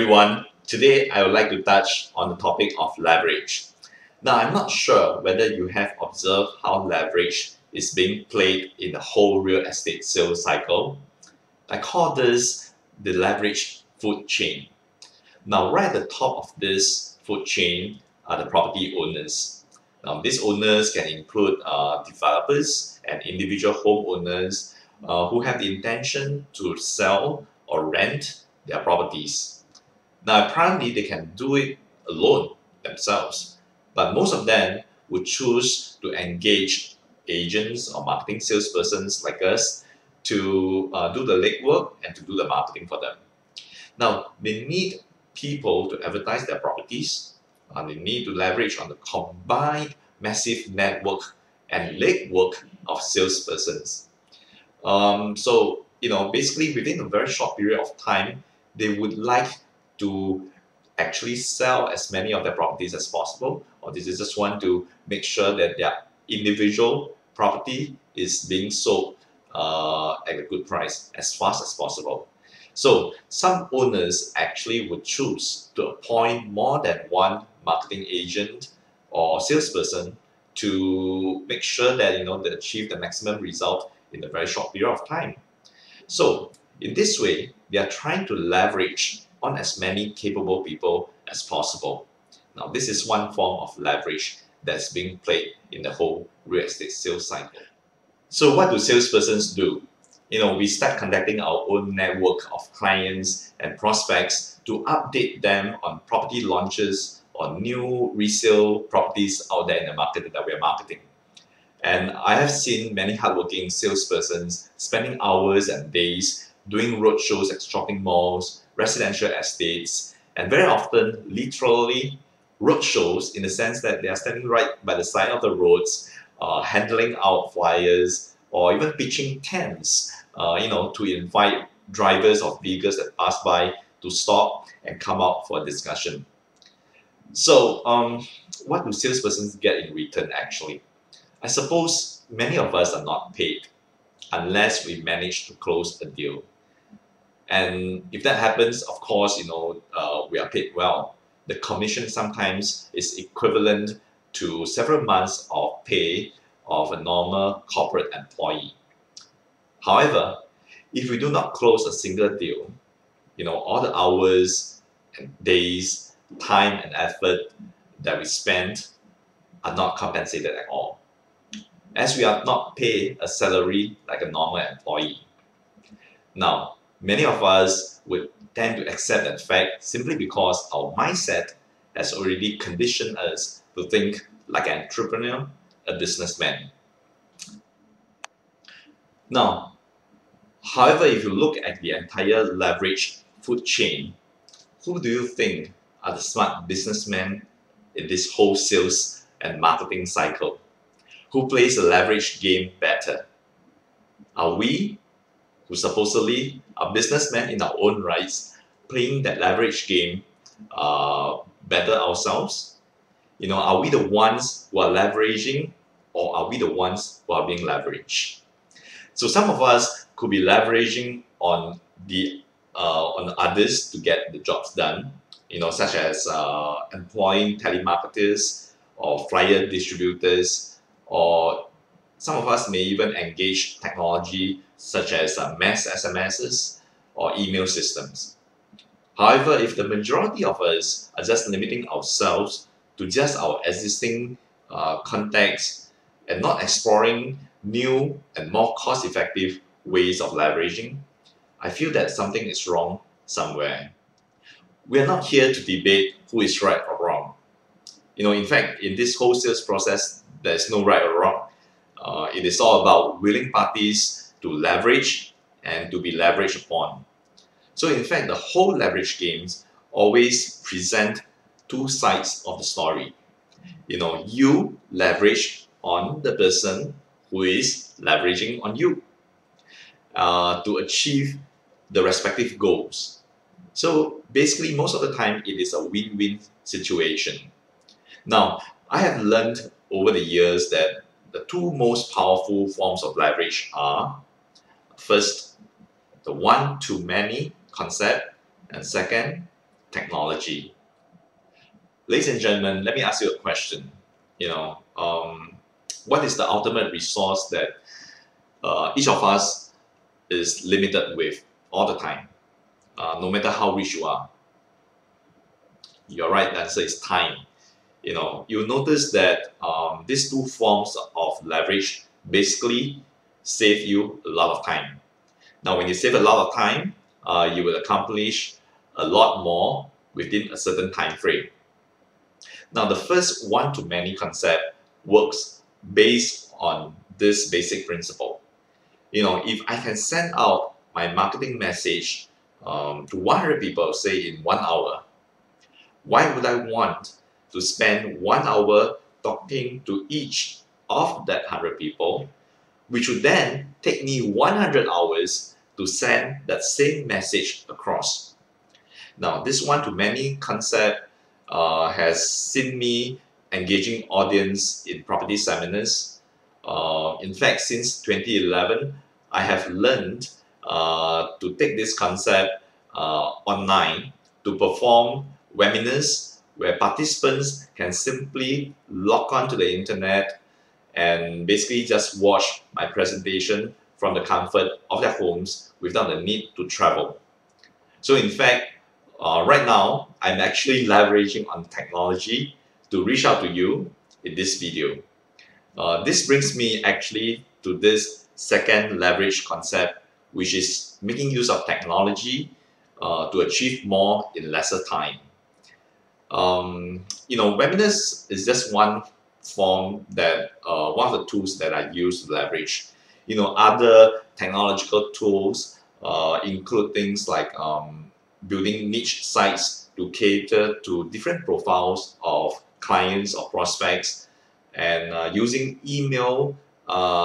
everyone. Today I would like to touch on the topic of leverage. Now I'm not sure whether you have observed how leverage is being played in the whole real estate sales cycle. I call this the leverage food chain. Now right at the top of this food chain are the property owners. Now these owners can include developers and individual homeowners who have the intention to sell or rent their properties. Now, apparently, they can do it alone themselves, but most of them would choose to engage agents or marketing salespersons like us to do the legwork and to do the marketing for them. Now, they need people to advertise their properties. They need to leverage on the combined massive network and legwork of salespersons. Basically, within a very short period of time, they would like to actually sell as many of their properties as possible, or they just want to make sure that their individual property is being sold at a good price as fast as possible. So some owners actually would choose to appoint more than one marketing agent or salesperson to make sure that they achieve the maximum result in a very short period of time. So in this way, they are trying to leverage on as many capable people as possible. Now, this is one form of leverage that's being played in the whole real estate sales cycle. So what do salespersons do? We start conducting our own network of clients and prospects to update them on property launches or new resale properties out there in the market that we are marketing. And I have seen many hardworking salespersons spending hours and days doing roadshows at shopping malls, residential estates, and very often literally roadshows in the sense that they are standing right by the side of the roads, handling out flyers, or even pitching tents, to invite drivers of vehicles that pass by to stop and come out for a discussion. So, what do salespersons get in return actually? I suppose many of us are not paid unless we manage to close a deal. And if that happens, of course, we are paid well. The commission sometimes is equivalent to several months of pay of a normal corporate employee. However, if we do not close a single deal, all the hours and days, time and effort that we spend are not compensated at all, as we are not paid a salary like a normal employee. Now, many of us would tend to accept that fact simply because our mindset has already conditioned us to think like an entrepreneur, a businessman. Now, however, if you look at the entire leverage food chain, who do you think are the smart businessmen in this whole sales and marketing cycle? Who plays the leverage game better? Are we, who supposedly are businessmen in our own rights, playing that leverage game better ourselves? Are we the ones who are leveraging, or are we the ones who are being leveraged? So some of us could be leveraging on others to get the jobs done, such as employing telemarketers or flyer distributors, or some of us may even engage technology such as mass SMSs or email systems. However, if the majority of us are just limiting ourselves to just our existing contacts and not exploring new and more cost-effective ways of leveraging, I feel that something is wrong somewhere. We are not here to debate who is right or wrong. In fact, in this whole sales process, there is no right or wrong. It is all about willing parties to leverage and to be leveraged upon. So in fact, the whole leverage games always present two sides of the story. You leverage on the person who is leveraging on you to achieve the respective goals. So basically, most of the time, it is a win-win situation. Now, I have learned over the years that the two most powerful forms of leverage are, first, the one-to-many concept, and second, technology. Ladies and gentlemen, let me ask you a question. What is the ultimate resource that each of us is limited with all the time, no matter how rich you are? Your right answer is time. You'll notice that these two forms of leverage basically save you a lot of time. Now, when you save a lot of time, you will accomplish a lot more within a certain time frame. Now, the first one-to-many concept works based on this basic principle. If I can send out my marketing message to 100 people, say in 1 hour, why would I want to spend 1 hour talking to each of that 100 people, which would then take me 100 hours to send that same message across? Now, this one-to-many concept has seen me engaging audience in property seminars. In fact, since 2011, I have learned to take this concept online to perform webinars where participants can simply log on to the internet and basically just watch my presentation from the comfort of their homes without the need to travel. So in fact, right now, I'm actually leveraging on technology to reach out to you in this video. This brings me actually to this second leverage concept, which is making use of technology to achieve more in lesser time. Webinars is just one form that one of the tools that I use to leverage. Other technological tools include things like building niche sites to cater to different profiles of clients or prospects, and using email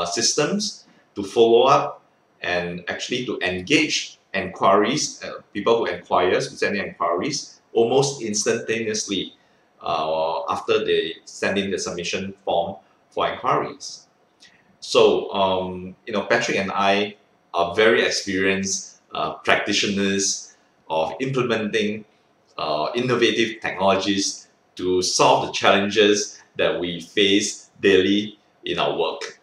systems to follow up and actually to engage inquiries, people who inquires, who send in inquiries almost instantaneously after they send in the submission form for inquiries. So, Patrick and I are very experienced practitioners of implementing innovative technologies to solve the challenges that we face daily in our work.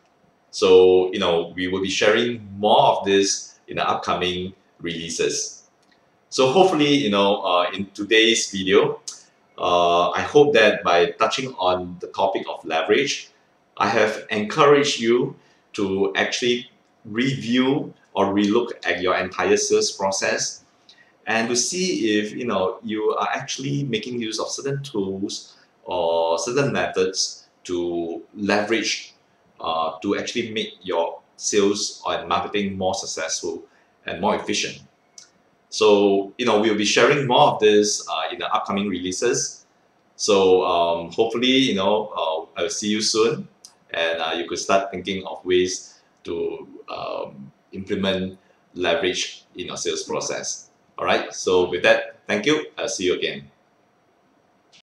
So, we will be sharing more of this in the upcoming releases. So hopefully, in today's video, I hope that by touching on the topic of leverage, I have encouraged you to actually review or relook at your entire sales process and to see if you are actually making use of certain tools or certain methods to leverage to actually make your sales and marketing more successful and more efficient. So we'll be sharing more of this in the upcoming releases. So hopefully I'll see you soon, and you could start thinking of ways to implement leverage in your sales process. All right. So with that, thank you. I'll see you again.